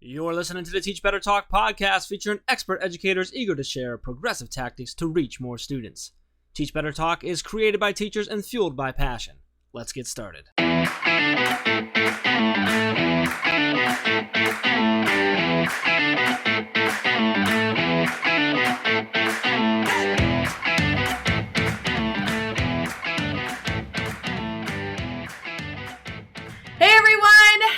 You're listening to the Teach Better Talk podcast featuring expert educators eager to share progressive tactics to reach more students. Teach Better Talk is created by teachers and fueled by passion. Let's get started. Hey everyone,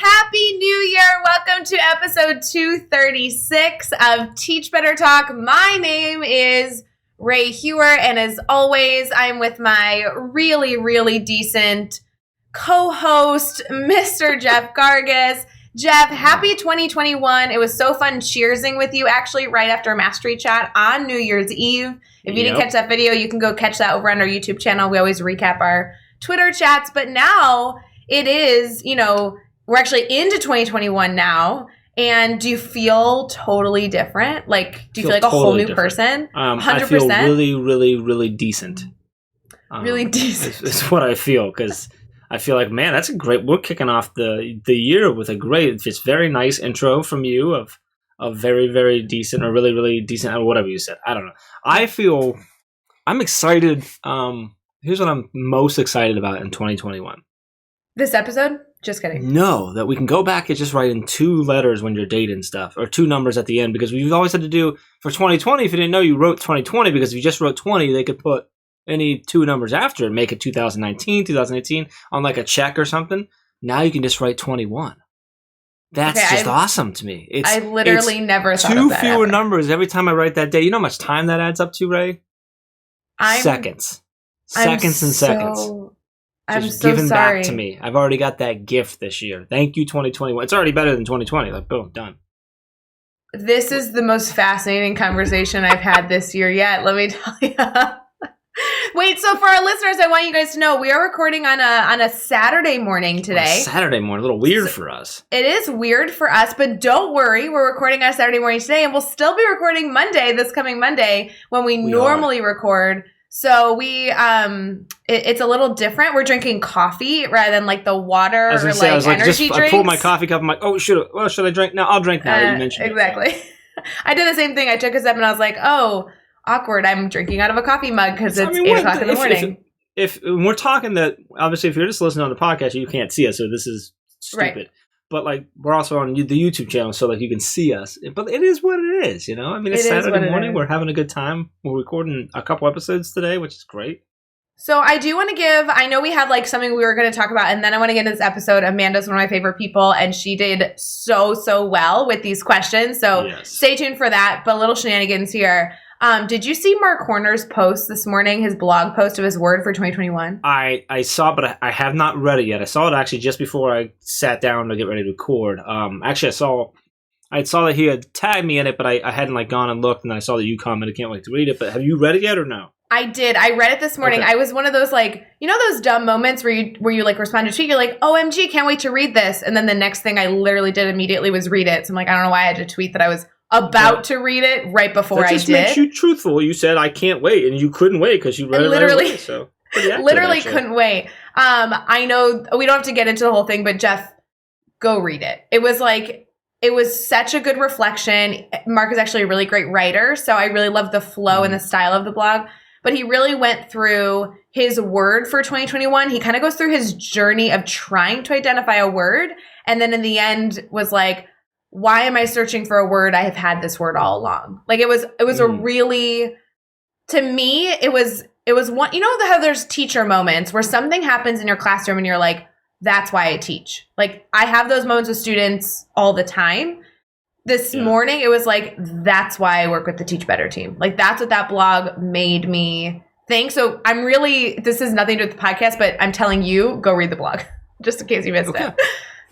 Happy New Year. Welcome to episode 236 of Teach Better Talk. My name is Ray Hewer, and as always, I'm with my really decent co-host, Mr. Jeff Gargas. Jeff, happy 2021. It was so fun cheersing with you actually right after Mastery Chat on New Year's Eve. If you didn't catch that video, you can go catch that over on our YouTube channel. We always recap our Twitter chats, but now it is, we're actually into 2021 now. And do you feel totally different? Like, do you feel like a whole new person? 100%? I feel really decent. Really decent. It's what I feel, because I feel like, man, that's a great, we're kicking off the year with a great, just very nice intro from you of very decent or really decent, or whatever you said. I don't know. I'm excited. Here's what I'm most excited about in 2021. This episode? Just kidding. No, that we can go back and just write in 2 letters when you're dating stuff, or 2 numbers at the end, because we've always had to do for 2020. If you didn't know, you wrote 2020, because if you just wrote 20, they could put any 2 numbers after and make it 2019, 2018 on like a check or something. Now you can just write 21. That's just awesome to me. I literally never thought of that. 2 fewer numbers every time I write that day. You know how much time that adds up to, Ray? Seconds. Seconds and seconds. I'm just so giving sorry. back to me. I've already got that gift this year. Thank you, 2021. It's already better than 2020. Like, boom, done. This is the most fascinating conversation I've had this year yet. Let me tell you. Wait, so for our listeners, I want you guys to know we are recording on a Saturday morning today. Saturday morning, a little weird for us. It is weird for us, but don't worry. We're recording on Saturday morning today, and we'll still be recording Monday, this coming Monday, when we normally record. So it's a little different. We're drinking coffee rather than like the water or energy drinks. I pulled my coffee cup. I'm like, oh, should I drink? No, I'll drink now. You mentioned exactly. I did the same thing. I took a sip and I was like, oh, awkward. I'm drinking out of a coffee mug because it's 8 o'clock in the morning. If we're talking that, obviously, if you're just listening on the podcast, you can't see us, so this is stupid. Right. But like, we're also on the YouTube channel, so like you can see us. But it is what it is, I mean, it's Saturday morning. We're having a good time. We're recording a couple episodes today, which is great. So I do want to I know we had like something we were going to talk about, and then I want to get into this episode. Amanda's one of my favorite people, and she did so well with these questions. So Stay tuned for that. But little shenanigans here. Did you see Mark Horner's post this morning, his blog post of his word for 2021? I saw, but I have not read it yet. I saw it actually just before I sat down to get ready to record. Actually, I saw that he had tagged me in it, but I hadn't like gone and looked, and I saw that you commented. I can't wait to read it. But have you read it yet or no? I did. I read it this morning. Okay. I was one of those like, those dumb moments where you like respond to a tweet. You're like, OMG, can't wait to read this. And then the next thing I literally did immediately was read it. So I'm like, I don't know why I had to tweet that I was about to read it right before I did. That just makes you truthful. You said I can't wait, and you couldn't wait because you read it right away. So literally couldn't wait. I know we don't have to get into the whole thing, but Jeff, go read it. It was such a good reflection. Mark is actually a really great writer, so I really love the flow and the style of the blog. But he really went through his word for 2021. He kind of goes through his journey of trying to identify a word, and then in the end was like, why am I searching for a word? I have had this word all along. Like it was a really, to me, it was one, how there's teacher moments where something happens in your classroom and you're like, that's why I teach. Like I have those moments with students all the time. This morning, it was like, that's why I work with the Teach Better team. Like that's what that blog made me think. So this is nothing to do with the podcast, but I'm telling you, go read the blog just in case you missed it.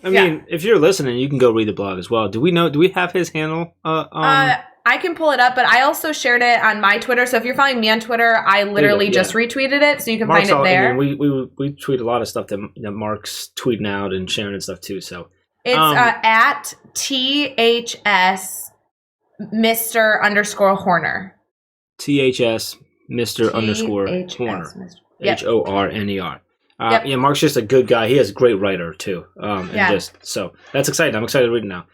I mean, if you're listening, you can go read the blog as well. Do we have his handle? I can pull it up, but I also shared it on my Twitter. So if you're following me on Twitter, I literally just retweeted it, so you can find it there. I mean, we tweet a lot of stuff that Mark's tweeting out and sharing and stuff too. So it's at THS Mr. _ Horner. THS Mr. _ Horner. HORNER. Yeah, Mark's just a good guy. He is a great writer too. So that's exciting. I'm excited to read it now.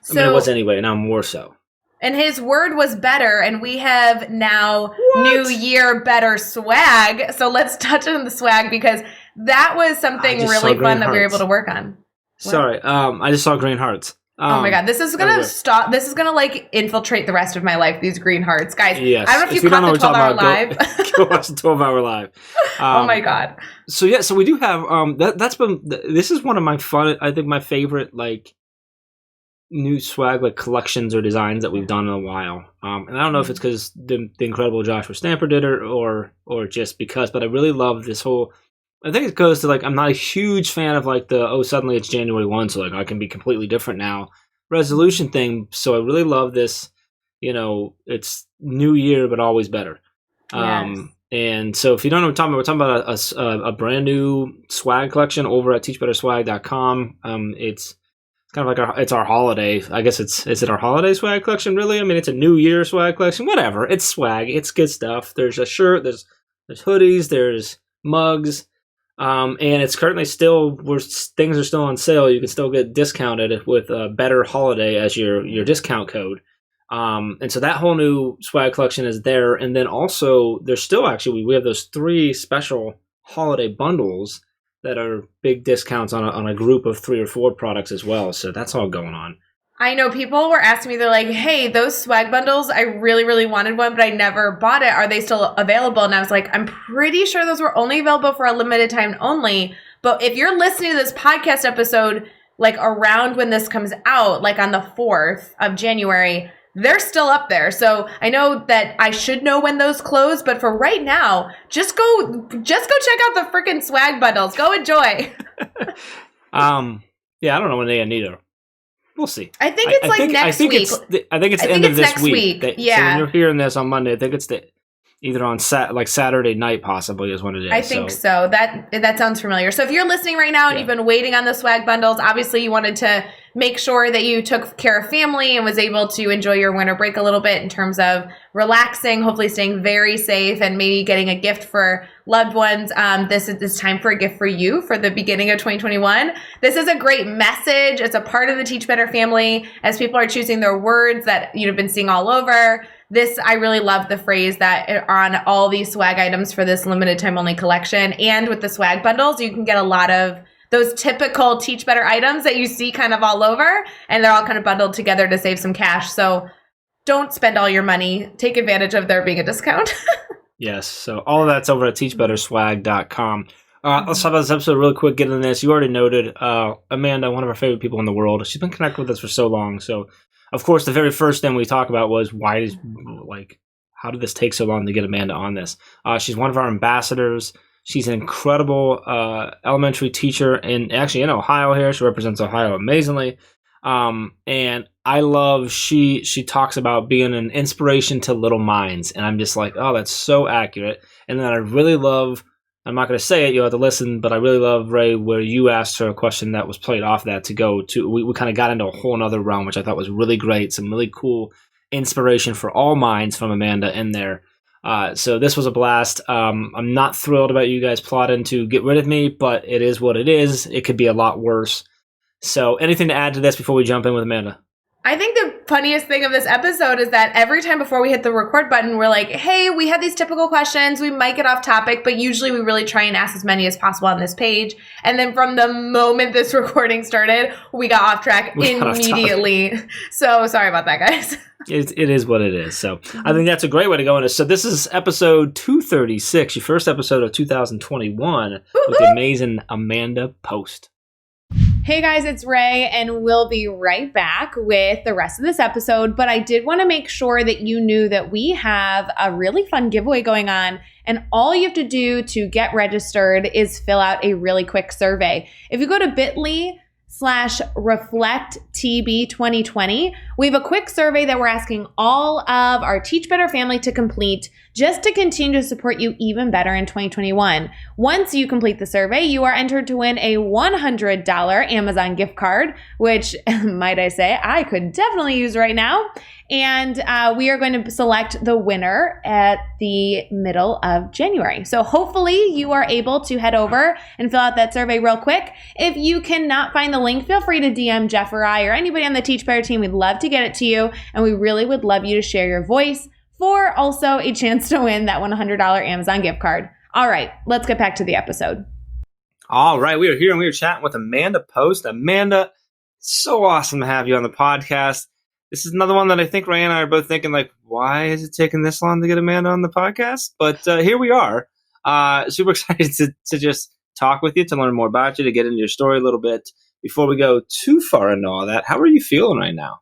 I mean, it was anyway, now more so. And his word was better, and we have now New Year better swag. So let's touch on the swag because that was something really fun that we were able to work on. Sorry, I just saw green hearts. Oh my God, this is gonna stop. This is gonna like infiltrate the rest of my life. These green hearts, guys. Yes. I don't know if you caught the 12-hour live. Go watch the 12-hour live. Oh my God. So yeah, so we do have that's been. This is one of my fun. I think my favorite like new swag like collections or designs that we've done in a while. And I don't know if it's because the incredible Joshua Stamper did it or just because, but I really love this whole. I think it goes to like I'm not a huge fan of like the suddenly it's January 1, so like I can be completely different now resolution thing. So I really love this, it's new year but always better. Yes. And so if you don't know what we're talking about a brand new swag collection over at teachbetterswag.com. It's kind of like it's our holiday. I guess is it our holiday swag collection really? I mean it's a new year swag collection. Whatever. It's swag. It's good stuff. There's a shirt, there's hoodies, there's mugs. And it's currently still things are still on sale. You can still get discounted with a Better Holiday as your discount code. And so that whole new swag collection is there. And then also there's still actually we have those 3 special holiday bundles that are big discounts on a group of 3 or 4 products as well. So that's all going on. I know people were asking me, they're like, hey, those swag bundles, I really, really wanted one, but I never bought it. Are they still available? And I was like, I'm pretty sure those were only available for a limited time only. But if you're listening to this podcast episode, like around when this comes out, like on the 4th of January, they're still up there. So I know that I should know when those close, but for right now, just go check out the freaking swag bundles. Go enjoy. Yeah, I don't know when they end either. We'll see. I think it's next week. I think it's the end of this week. Yeah. So when you're hearing this on Monday, I think it's either on Saturday night possibly is when it is. I think so. That sounds familiar. So if you're listening right now and you've been waiting on the swag bundles, obviously you wanted to make sure that you took care of family and was able to enjoy your winter break a little bit in terms of relaxing, hopefully staying very safe and maybe getting a gift for loved ones. This is time for a gift for you for the beginning of 2021. This is a great message. It's a part of the Teach Better family as people are choosing their words that you've been seeing all over. I really love the phrase that on all these swag items for this limited time only collection. And with the swag bundles, you can get a lot of those typical Teach Better items that you see kind of all over, and they're all kind of bundled together to save some cash. So don't spend all your money. Take advantage of there being a discount. Yes. So all of that's over at teachbetterswag.com. Let's talk about this episode really quick. Get into this. You already noted Amanda, one of our favorite people in the world. She's been connected with us for so long. So, of course, the very first thing we talk about was how did this take so long to get Amanda on this? She's one of our ambassadors. She's an incredible elementary teacher in Ohio here. She represents Ohio amazingly. And I love she talks about being an inspiration to little minds. And I'm just like, oh, that's so accurate. And then I really love, I'm not going to say it, you'll have to listen, but I really love, Ray, where you asked her a question that was played off that to go to, we kind of got into a whole nother realm, which I thought was really great. Some really cool inspiration for all minds from Amanda in there. So this was a blast. I'm not thrilled about you guys plotting to get rid of me, but it is what it is. It could be a lot worse. So anything to add to this before we jump in with Amanda? I think the funniest thing of this episode is that every time before we hit the record button, we're like, hey, we have these typical questions. We might get off topic, but usually we really try and ask as many as possible on this page. And then from the moment this recording started, we got off track immediately. So sorry about that, guys. It is what it is. So I think that's a great way to go into. So this is episode 236, your first episode of 2021 with the amazing Amanda Post. Hey guys, it's Ray, and we'll be right back with the rest of this episode. But I did want to make sure that you knew that we have a really fun giveaway going on. And all you have to do to get registered is fill out a really quick survey. If you go to bit.ly/reflecttb2020, we have a quick survey that we're asking all of our Teach Better family to complete just to continue to support you even better in 2021. Once you complete the survey, you are entered to win a $100 Amazon gift card, which, might I say, I could definitely use right now. And we are going to select the winner at the middle of January. So hopefully you are able to head over and fill out that survey real quick. If you cannot find the link, feel free to DM Jeff or I or anybody on the Teach Better team. We'd love to get it to you. And we really would love you to share your voice for also a chance to win that $100 Amazon gift card. All right, let's get back to the episode. All right, we are here and we are chatting with Amanda Post. Amanda, so awesome to have you on the podcast. This is another one that I think Ray and I are both thinking, like, why is it taking this long to get Amanda on the podcast? But here we are. Super excited to just talk with you, to learn more about you, to get into your story a little bit. Before we go too far into all that, how are you feeling right now?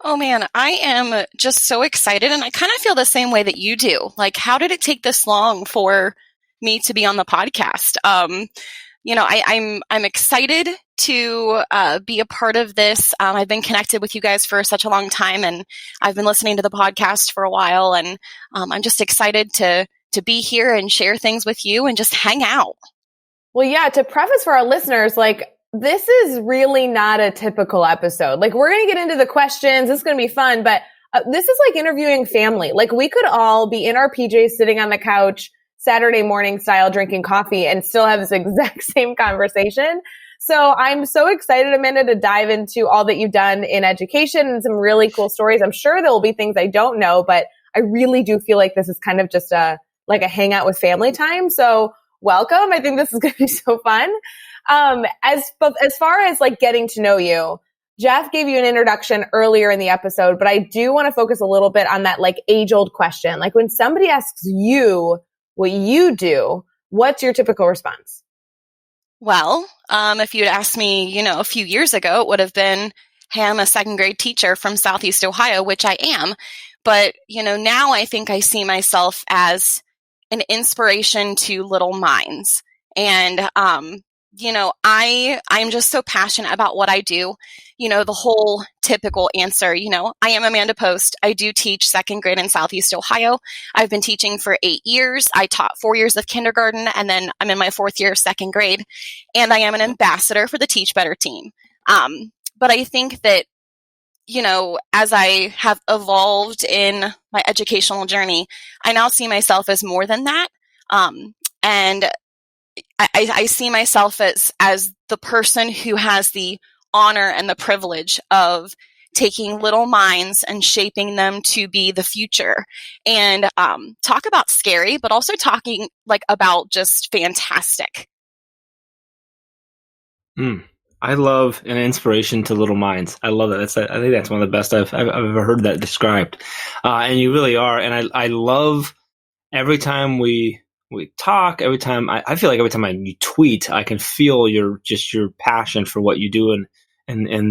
Oh man, I am just so excited, and I kind of feel the same way that you do. Like, how did it take this long for me to be on the podcast? I'm excited to be a part of this. I've been connected with you guys for such a long time, and I've been listening to the podcast for a while, and I'm just excited to be here and share things with you and just hang out. Well, yeah, to preface for our listeners, like, this is really not a typical episode. Like, we're going to get into the questions. This is going to be fun, but this is like interviewing family. Like, we could all be in our PJs sitting on the couch Saturday morning style drinking coffee and still have this exact same conversation. So I'm so excited, Amanda, to dive into all that you've done in education and some really cool stories. I'm sure there will be things I don't know, but I really do feel like this is kind of just a hangout with family time. So welcome. I think this is going to be so fun. As far as like getting to know you, Jeff gave you an introduction earlier in the episode, but I do want to focus a little bit on that like age-old question. Like, when somebody asks you what you do, what's your typical response? Well, if you'd asked me, a few years ago, it would have been, hey, I'm a second grade teacher from Southeast Ohio, which I am. But, now I think I see myself as an inspiration to little minds. And, I'm just so passionate about what I do. The whole typical answer, I am Amanda Post. I do teach second grade in Southeast Ohio. I've been teaching for 8 years. I taught 4 years of kindergarten, and then I'm in my 4th year of second grade. And I am an ambassador for the Teach Better team. But I think that, as I have evolved in my educational journey, I now see myself as more than that. And I see myself as the person who has the honor and the privilege of taking little minds and shaping them to be the future. And talk about scary, but also talking like about just fantastic. I love an inspiration to little minds. I love that. I think that's one of the best I've ever heard that described. And you really are. And I love every time we talk, every time I feel like every time you tweet, I can feel your passion for what you do and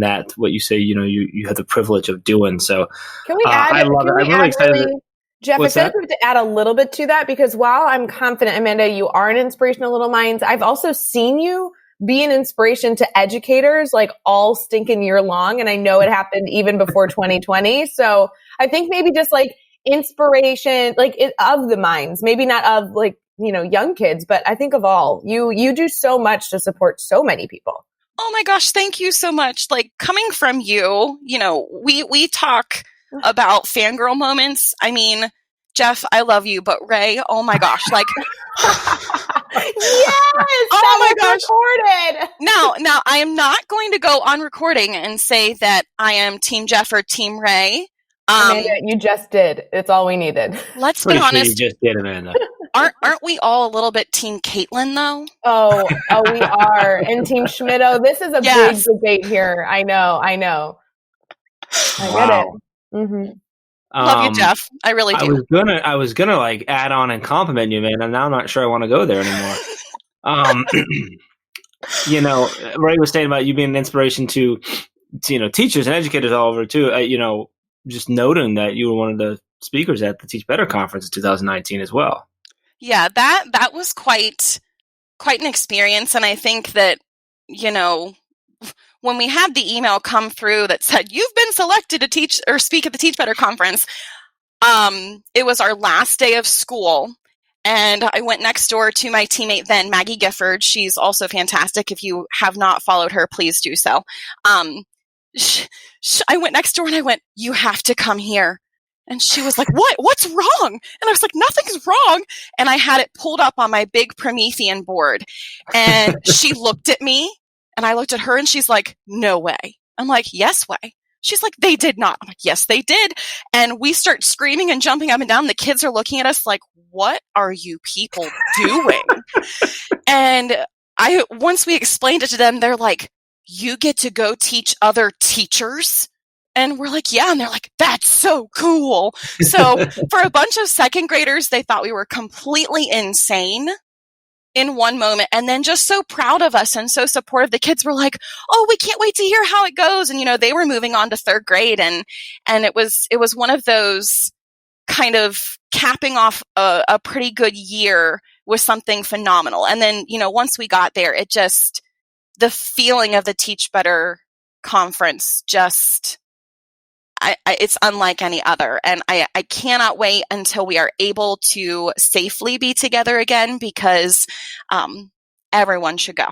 that what you say, you have the privilege of doing. So can we add? I love it. I'm really excited. Jeff, I feel like we have to add a little bit to that, because while I'm confident, Amanda, you are an inspiration to little minds, I've also seen you be an inspiration to educators like all stinking year long. And I know it happened even before 2020. So I think maybe just like inspiration, like of the minds, maybe not of like, young kids, but I think of all. You do so much to support so many people. Oh my gosh, thank you so much. Like, coming from you, we talk about fangirl moments. I mean, Jeff, I love you, but Ray, oh my gosh, like yes, oh my gosh, recorded. Now I am not going to go on recording and say that I am Team Jeff or Team Ray. Amanda, you just did. It's all we needed. Let's be honest. You just did, Amanda. Aren't we all a little bit Team Caitlin, though? Oh, we are. And Team Schmitto. This is a big debate here. I know. I get it. Mm-hmm. Love you, Jeff. I really do. I was gonna like add on and compliment you, man, and now I'm not sure I want to go there anymore. Ray was saying about you being an inspiration to teachers and educators all over too. Just noting that you were one of the speakers at the Teach Better conference in 2019 as well. Yeah, that was quite an experience, and I think that when we had the email come through that said, you've been selected to teach or speak at the Teach Better conference, it was our last day of school. And I went next door to my teammate then, Maggie Gifford. She's also fantastic. If you have not followed her, please do so. I went next door and I went, you have to come here. And she was like, what's wrong? And I was like, nothing's wrong. And I had it pulled up on my big Promethean board. And she looked at me and I looked at her and she's like, no way. I'm like, yes way. She's like, they did not. I'm like, yes, they did. And we start screaming and jumping up and down. The kids are looking at us like, what are you people doing? And once we explained it to them, they're like, you get to go teach other teachers? And we're like, yeah. And they're like, that's so cool. So for a bunch of second graders, they thought we were completely insane in one moment, and then just so proud of us and so supportive. The kids were like, oh, we can't wait to hear how it goes. And, they were moving on to third grade. And it was one of those kind of capping off a pretty good year with something phenomenal. And then, once we got there, the feeling of the Teach Better conference just, it's unlike any other. And I cannot wait until we are able to safely be together again, because everyone should go.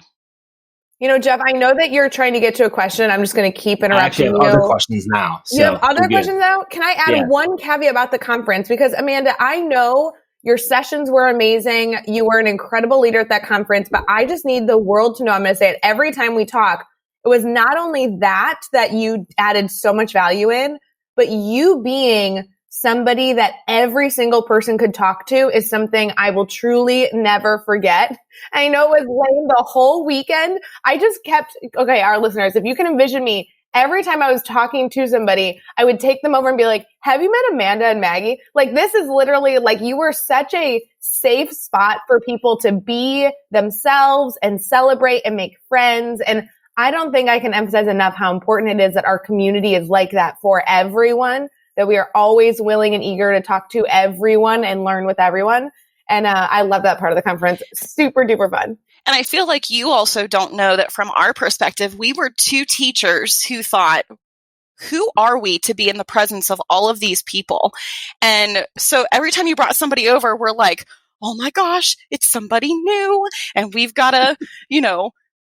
Jeff, I know that you're trying to get to a question. I'm just going to keep interrupting you. I actually have other questions now. You have other questions now? Can I add one caveat about the conference? Because Amanda, I know your sessions were amazing. You were an incredible leader at that conference, but I just need the world to know, I'm going to say it every time we talk, it was not only that you added so much value in, but you being somebody that every single person could talk to is something I will truly never forget. I know it was lame the whole weekend. I just kept, okay, our listeners, if you can envision me, every time I was talking to somebody, I would take them over and be like, have you met Amanda and Maggie? Like, this is literally like, you were such a safe spot for people to be themselves and celebrate and make friends. And I don't think I can emphasize enough how important it is that our community is like that for everyone, that we are always willing and eager to talk to everyone and learn with everyone. And I love that part of the conference. Super duper fun. And I feel like you also don't know that from our perspective, we were two teachers who thought, who are we to be in the presence of all of these people? And so every time you brought somebody over, we're like, oh my gosh, it's somebody new. And we've got to,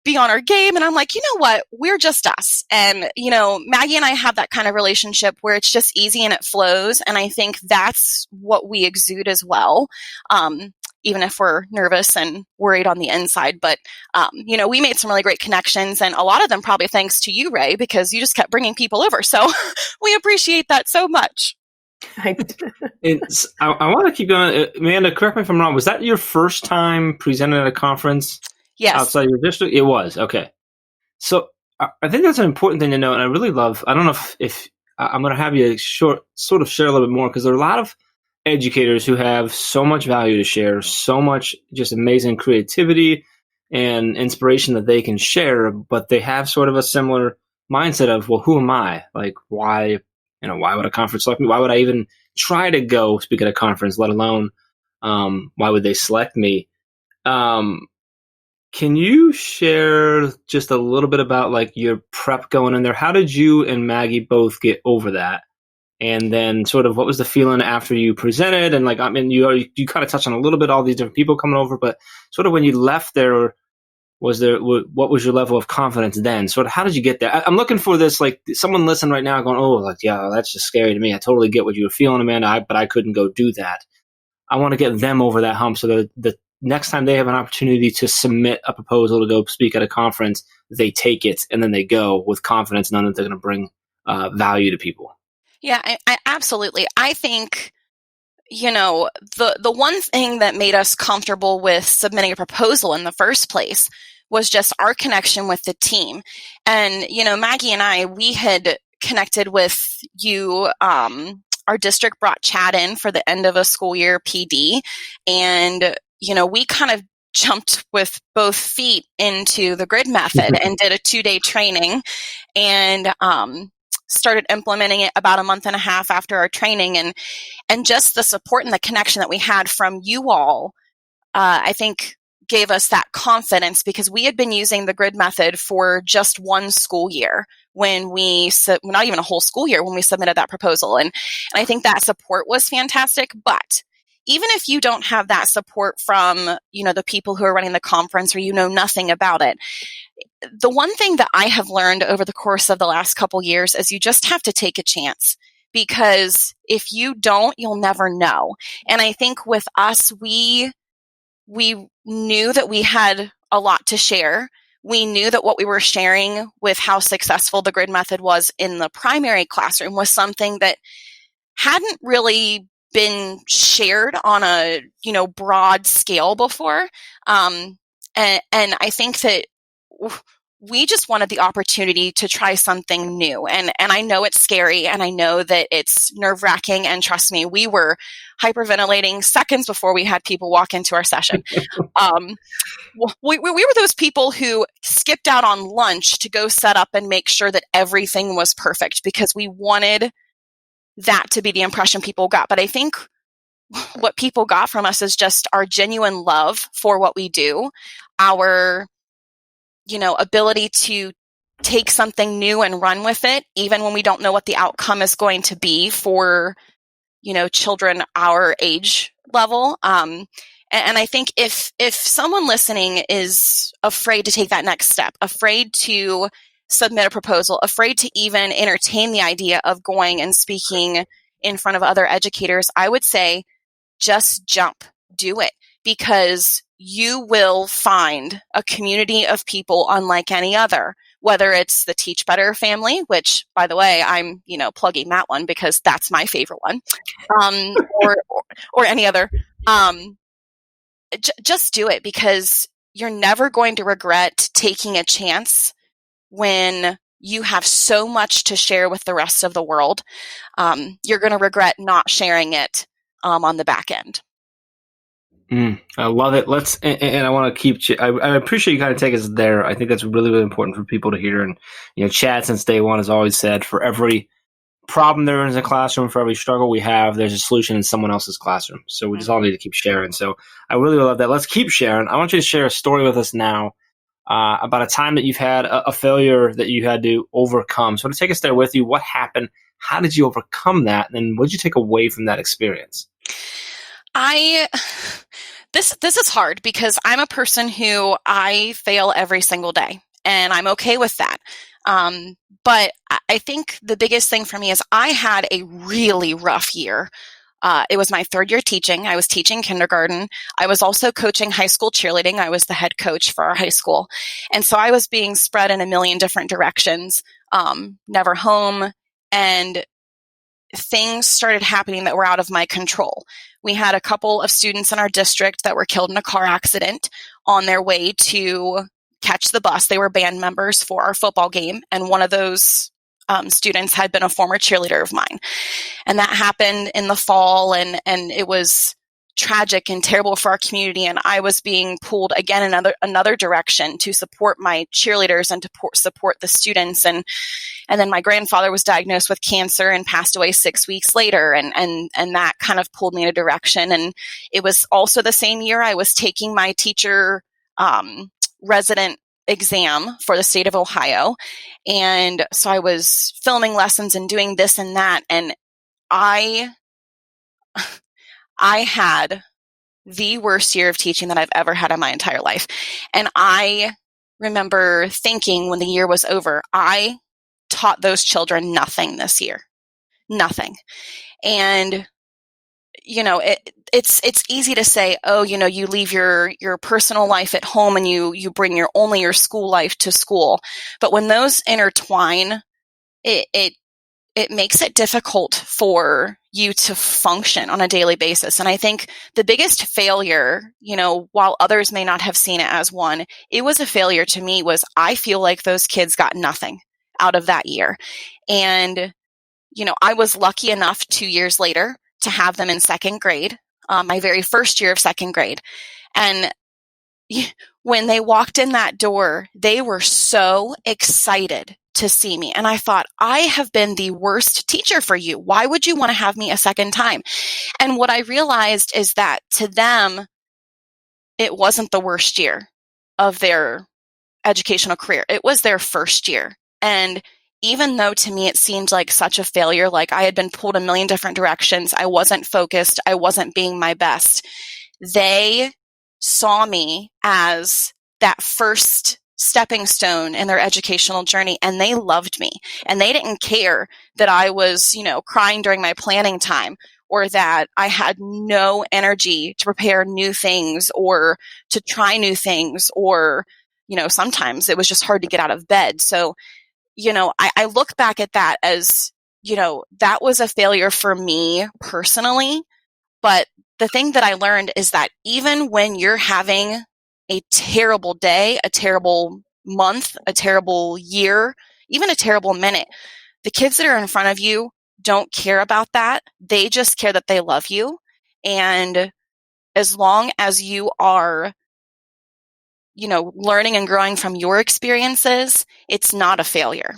be on our game. And I'm like, you know what? We're just us. And, Maggie and I have that kind of relationship where it's just easy and it flows. And I think that's what we exude as well. Even if we're nervous and worried on the inside. But, we made some really great connections, and a lot of them probably thanks to you, Ray, because you just kept bringing people over. So we appreciate that so much. I want to keep going. Amanda, correct me if I'm wrong. Was that your first time presenting at a conference? Yes. Outside your district? It was. Okay. So I think that's an important thing to know. And I really love, I don't know if I'm going to have you sort of share a little bit more, because there are a lot of educators who have so much value to share, so much just amazing creativity and inspiration that they can share, but they have sort of a similar mindset of, well, who am I? Like, why would a conference select me? Why would I even try to go speak at a conference, let alone, why would they select me? Can you share just a little bit about like your prep going in there? How did you and Maggie both get over that? And then sort of what was the feeling after you presented? And like, I mean, you kind of touched on a little bit all these different people coming over, but sort of when you left there, what was your level of confidence then? Sort of how did you get there? I'm looking for this, like someone listening right now going, oh, like, yeah, that's just scary to me. I totally get what you were feeling, Amanda, but I couldn't go do that. I want to get them over that hump so that the next time they have an opportunity to submit a proposal to go speak at a conference, they take it and then they go with confidence, knowing that they're going to bring value to people. Yeah, I absolutely. I think, the one thing that made us comfortable with submitting a proposal in the first place was just our connection with the team. And, Maggie and I, we had connected with you. Our district brought Chad in for the end of a school year PD. And, we kind of jumped with both feet into the grid method and did a 2-day training and started implementing it about a month and a half after our training. And just the support and the connection that we had from you all, I think gave us that confidence, because we had been using the grid method for just one school year when not even a whole school year when we submitted that proposal. And I think that support was fantastic. But even if you don't have that support from, the people who are running the conference, or nothing about it, the one thing that I have learned over the course of the last couple years is you just have to take a chance, because if you don't, you'll never know. And I think with us, we knew that we had a lot to share. We knew that what we were sharing with how successful the grid method was in the primary classroom was something that hadn't really been shared on a, broad scale before. And I think that we just wanted the opportunity to try something new. And I know it's scary, and I know that it's nerve-wracking, and trust me, we were hyperventilating seconds before we had people walk into our session. We were those people who skipped out on lunch to go set up and make sure that everything was perfect, because we wanted that to be the impression people got. But I think what people got from us is just our genuine love for what we do, our ability to take something new and run with it, even when we don't know what the outcome is going to be for, children our age level. And I think if someone listening is afraid to take that next step, afraid to submit a proposal, afraid to even entertain the idea of going and speaking in front of other educators, I would say just jump, do it, because you will find a community of people unlike any other, whether it's the Teach Better family, which, by the way, I'm, plugging that one because that's my favorite one, or any other. Just do it, because you're never going to regret taking a chance when you have so much to share with the rest of the world. You're going to regret not sharing it on the back end. I love it. And I want to keep. I appreciate you kind of take us there. I think that's really, really important for people to hear. And Chad, since day one, has always said, for every problem there is in a classroom, for every struggle we have, there's a solution in someone else's classroom. So we just all need to keep sharing. So I really love that. Let's keep sharing. I want you to share a story with us now about a time that you've had a failure that you had to overcome. So to take us there with you, what happened? How did you overcome that? And what did you take away from that experience? This is hard, because I'm a person who I fail every single day, and I'm okay with that. But I think the biggest thing for me is I had a really rough year. It was my third year teaching. I was teaching kindergarten. I was also coaching high school cheerleading. I was the head coach for our high school. And so I was being spread in a million different directions, never home, and things started happening that were out of my control. We had a couple of students in our district that were killed in a car accident on their way to catch the bus. They were band members for our football game, and one of those students had been a former cheerleader of mine. And that happened in the fall, and it was tragic and terrible for our community. And I was being pulled again in another direction to support my cheerleaders and to support the students. And then my grandfather was diagnosed with cancer and passed away 6 weeks later. And that kind of pulled me in a direction. And it was also the same year I was taking my teacher resident exam for the state of Ohio. And so I was filming lessons and doing this and that. And I had the worst year of teaching that I've ever had in my entire life. And I remember thinking when the year was over, I taught those children nothing this year. Nothing. And, it's easy to say, oh, you leave your personal life at home and you bring only your school life to school. But when those intertwine, it makes it difficult for you to function on a daily basis. And I think the biggest failure, while others may not have seen it as one, it was a failure to me, was I feel like those kids got nothing out of that year. And, I was lucky enough 2 years later to have them in second grade, my very first year of second grade. And when they walked in that door, they were so excited to see me. And I thought, I have been the worst teacher for you. Why would you want to have me a second time? And what I realized is that to them, it wasn't the worst year of their educational career. It was their first year. And even though to me it seemed like such a failure, like I had been pulled a million different directions, I wasn't focused, I wasn't being my best, they saw me as that first stepping stone in their educational journey, and they loved me, and they didn't care that I was, crying during my planning time, or that I had no energy to prepare new things or to try new things, or, sometimes it was just hard to get out of bed. So, I look back at that as, that was a failure for me personally. But the thing that I learned is that even when you're having a terrible day, a terrible month, a terrible year, even a terrible minute, the kids that are in front of you don't care about that. They just care that they love you. And as long as you are, learning and growing from your experiences, it's not a failure.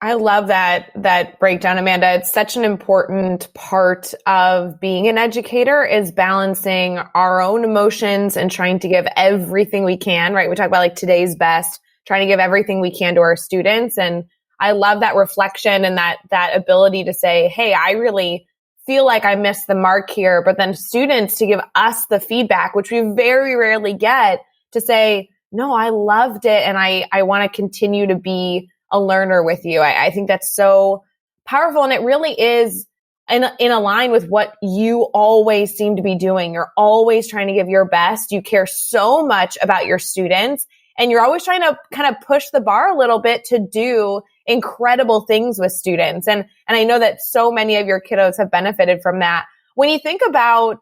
I love that breakdown, Amanda. It's such an important part of being an educator, is balancing our own emotions and trying to give everything we can, right? We talk about like today's best, trying to give everything we can to our students. And I love that reflection and that ability to say, hey, I really feel like I missed the mark here. But then students to give us the feedback, which we very rarely get, to say, no, I loved it. And I want to continue to be a learner with you. I think that's so powerful. And it really is in a line with what you always seem to be doing. You're always trying to give your best. You care so much about your students, and you're always trying to kind of push the bar a little bit to do incredible things with students. And I know that so many of your kiddos have benefited from that. When you think about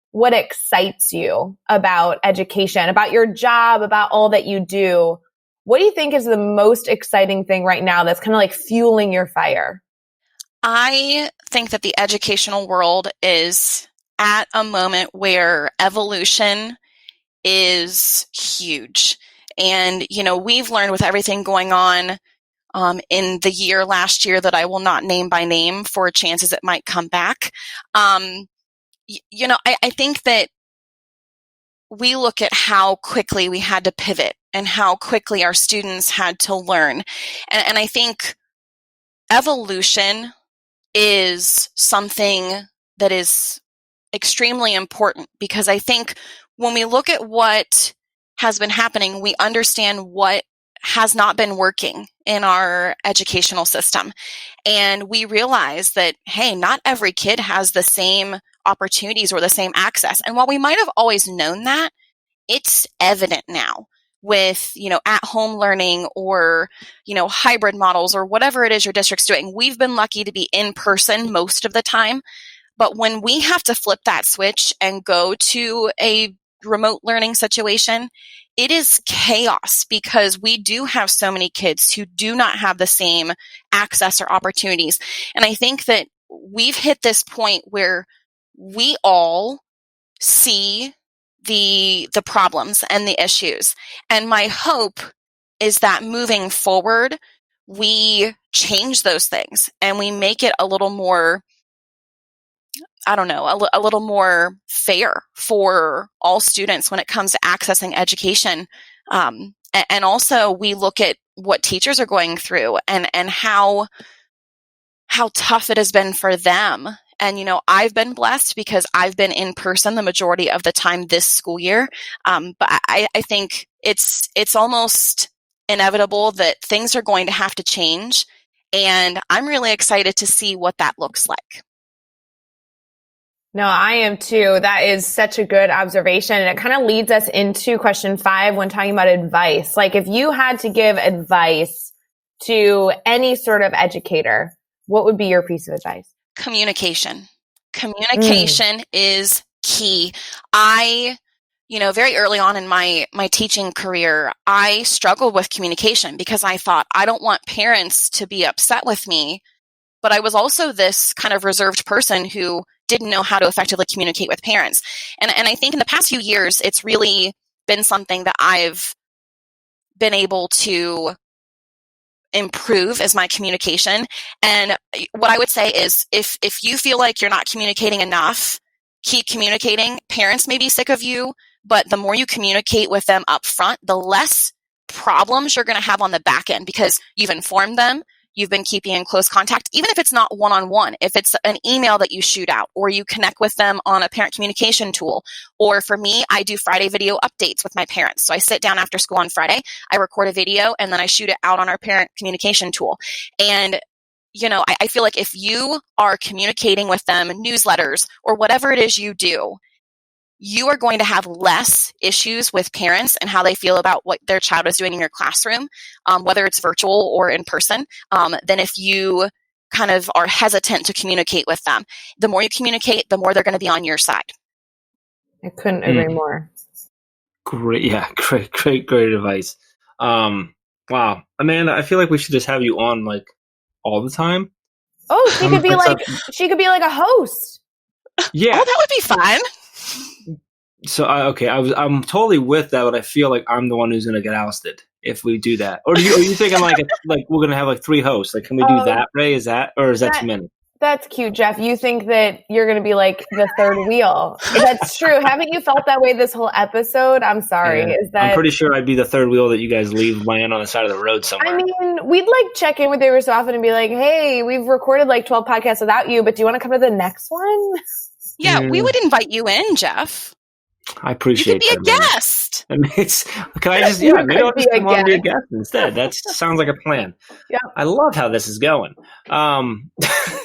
what excites you about education, about your job, about all that you do, what do you think is the most exciting thing right now that's kind of like fueling your fire? I think that the educational world is at a moment where evolution is huge. And, we've learned with everything going on in the last year that I will not name by name for chances it might come back. I think that we look at how quickly we had to pivot and how quickly our students had to learn. And I think evolution is something that is extremely important, because I think when we look at what has been happening, we understand what has not been working in our educational system. And we realize that, hey, not every kid has the same opportunities or the same access. And while we might have always known that, it's evident now with, at home learning or, hybrid models or whatever it is your district's doing. We've been lucky to be in person most of the time. But when we have to flip that switch and go to a remote learning situation, it is chaos, because we do have so many kids who do not have the same access or opportunities. And I think that we've hit this point where we all see the problems and the issues. And my hope is that moving forward, we change those things and we make it a little more, a little more fair for all students when it comes to accessing education. And also we look at what teachers are going through and how tough it has been for them. And, I've been blessed because I've been in person the majority of the time this school year. But I think it's almost inevitable that things are going to have to change. And I'm really excited to see what that looks like. No, I am too. That is such a good observation. And it kind of leads us into question 5 when talking about advice. Like, if you had to give advice to any sort of educator, what would be your piece of advice? Communication. Communication is key. I, very early on in my teaching career, I struggled with communication because I thought, I don't want parents to be upset with me. But I was also this kind of reserved person who didn't know how to effectively communicate with parents. And I think in the past few years, it's really been something that I've been able to improve is my communication. And what I would say is if you feel like you're not communicating enough, keep communicating. Parents may be sick of you, but the more you communicate with them up front, the less problems you're going to have on the back end, because you've informed them, you've been keeping in close contact, even if it's not one-on-one, if it's an email that you shoot out or you connect with them on a parent communication tool. Or for me, I do Friday video updates with my parents. So I sit down after school on Friday, I record a video, and then I shoot it out on our parent communication tool. And I feel like if you are communicating with them, newsletters, or whatever it is you do, you are going to have less issues with parents and how they feel about what their child is doing in your classroom, whether it's virtual or in person, than if you kind of are hesitant to communicate with them. The more you communicate, the more they're going to be on your side. I couldn't agree more. Great. Yeah. Great advice. Wow. Amanda, I feel like we should just have you on like all the time. Oh, she could be like a host. Yeah. Oh, that would be fun. So I'm totally with that, but I feel like I'm the one who's gonna get ousted if we do that. Or are you thinking like we're gonna have like 3 hosts? Like, can we do that, Ray? Is that too many? That's cute, Jeff. You think that you're going to be like the third wheel. That's true. Haven't you felt that way this whole episode? I'm sorry. Yeah. I'm pretty sure I'd be the third wheel that you guys leave land on the side of the road somewhere. I mean, we'd like check in with you every so often and be like, hey, we've recorded like 12 podcasts without you, but do you want to come to the next one? Yeah, we would invite you in, Jeff. I appreciate you could be a guest. I mean, maybe I'll just come on and be a guest instead. That sounds like a plan. Yeah. I love how this is going.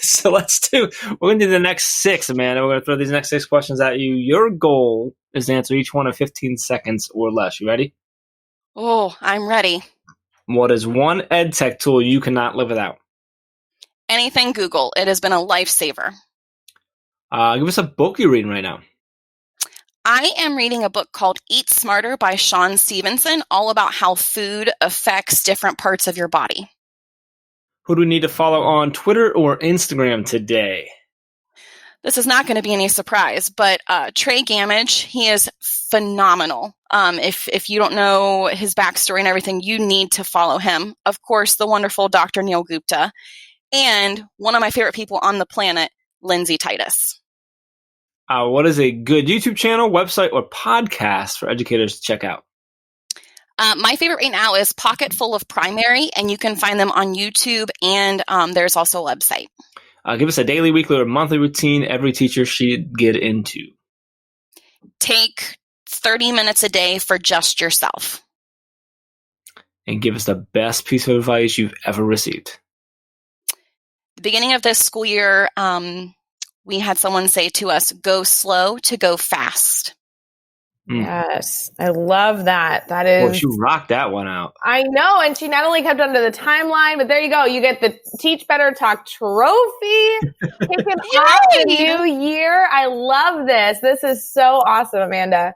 So we're going to do the next 6, Amanda. We're going to throw these next 6 questions at you. Your goal is to answer each one in 15 seconds or less. You ready? Oh, I'm ready. What is one EdTech tool you cannot live without? Anything Google. It has been a lifesaver. Give us a book you're reading right now. I am reading a book called Eat Smarter by Shawn Stevenson, all about how food affects different parts of your body. Who do we need to follow on Twitter or Instagram today? This is not going to be any surprise, but Trey Gamage, he is phenomenal. If you don't know his backstory and everything, you need to follow him. Of course, the wonderful Dr. Neil Gupta, and one of my favorite people on the planet, Lindsay Titus. What is a good YouTube channel, website, or podcast for educators to check out? My favorite right now is Pocket Full of Primary, and you can find them on YouTube, and there's also a website. Give us a daily, weekly, or monthly routine every teacher should get into. Take 30 minutes a day for just yourself. And give us the best piece of advice you've ever received. The beginning of this school year, we had someone say to us, go slow to go fast. Yes, I love that. That is. Well, she rocked that one out. I know. And she not only kept under the timeline, but there you go. You get the Teach Better Talk trophy. Kicking off the new year. I love this. This is so awesome, Amanda.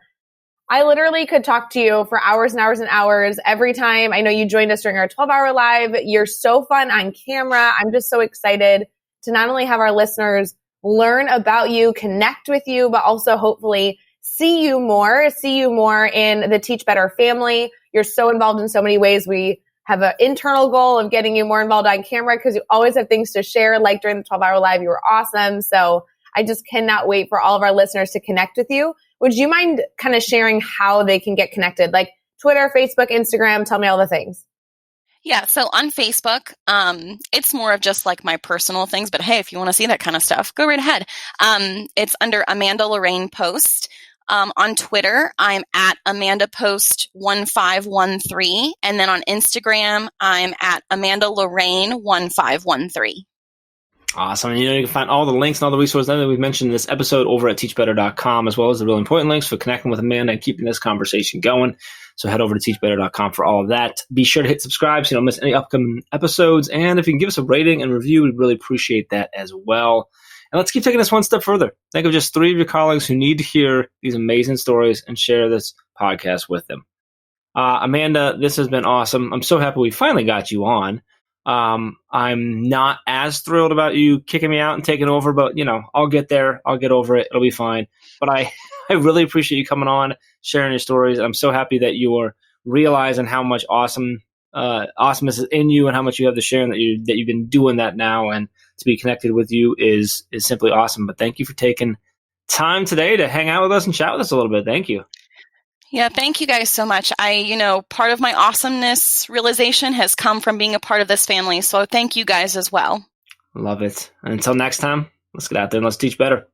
I literally could talk to you for hours and hours and hours every time. I know you joined us during our 12-hour live. You're so fun on camera. I'm just so excited to not only have our listeners learn about you, connect with you, but also hopefully see you more in the Teach Better family. You're so involved in so many ways. We have an internal goal of getting you more involved on camera because you always have things to share. Like during the 12-hour live, you were awesome. So I just cannot wait for all of our listeners to connect with you. Would you mind kind of sharing how they can get connected? Like Twitter, Facebook, Instagram, tell me all the things. Yeah, so on Facebook, it's more of just like my personal things, but hey, if you want to see that kind of stuff, go right ahead. It's under Amanda Lorraine Post. On Twitter, I'm at Amanda Post 1513, and then on Instagram, I'm at Amanda Lorraine 1513. Awesome. And you can find all the links and all the resources that we've mentioned in this episode over at teachbetter.com, as well as the really important links for connecting with Amanda and keeping this conversation going. So head over to teachbetter.com for all of that. Be sure to hit subscribe so you don't miss any upcoming episodes. And if you can give us a rating and review, we'd really appreciate that as well. And let's keep taking this one step further. Think of just 3 of your colleagues who need to hear these amazing stories and share this podcast with them. Amanda, this has been awesome. I'm so happy we finally got you on. I'm not as thrilled about you kicking me out and taking over, but I'll get there. I'll get over it. It'll be fine. But I really appreciate you coming on, sharing your stories. I'm so happy that you are realizing how much awesomeness is in you and how much you have to share, and that you've been doing that now, and to be connected with you is simply awesome. But thank you for taking time today to hang out with us and chat with us a little bit. Thank you. Yeah, thank you guys so much. Part of my awesomeness realization has come from being a part of this family. So thank you guys as well. Love it. And until next time, let's get out there and let's teach better.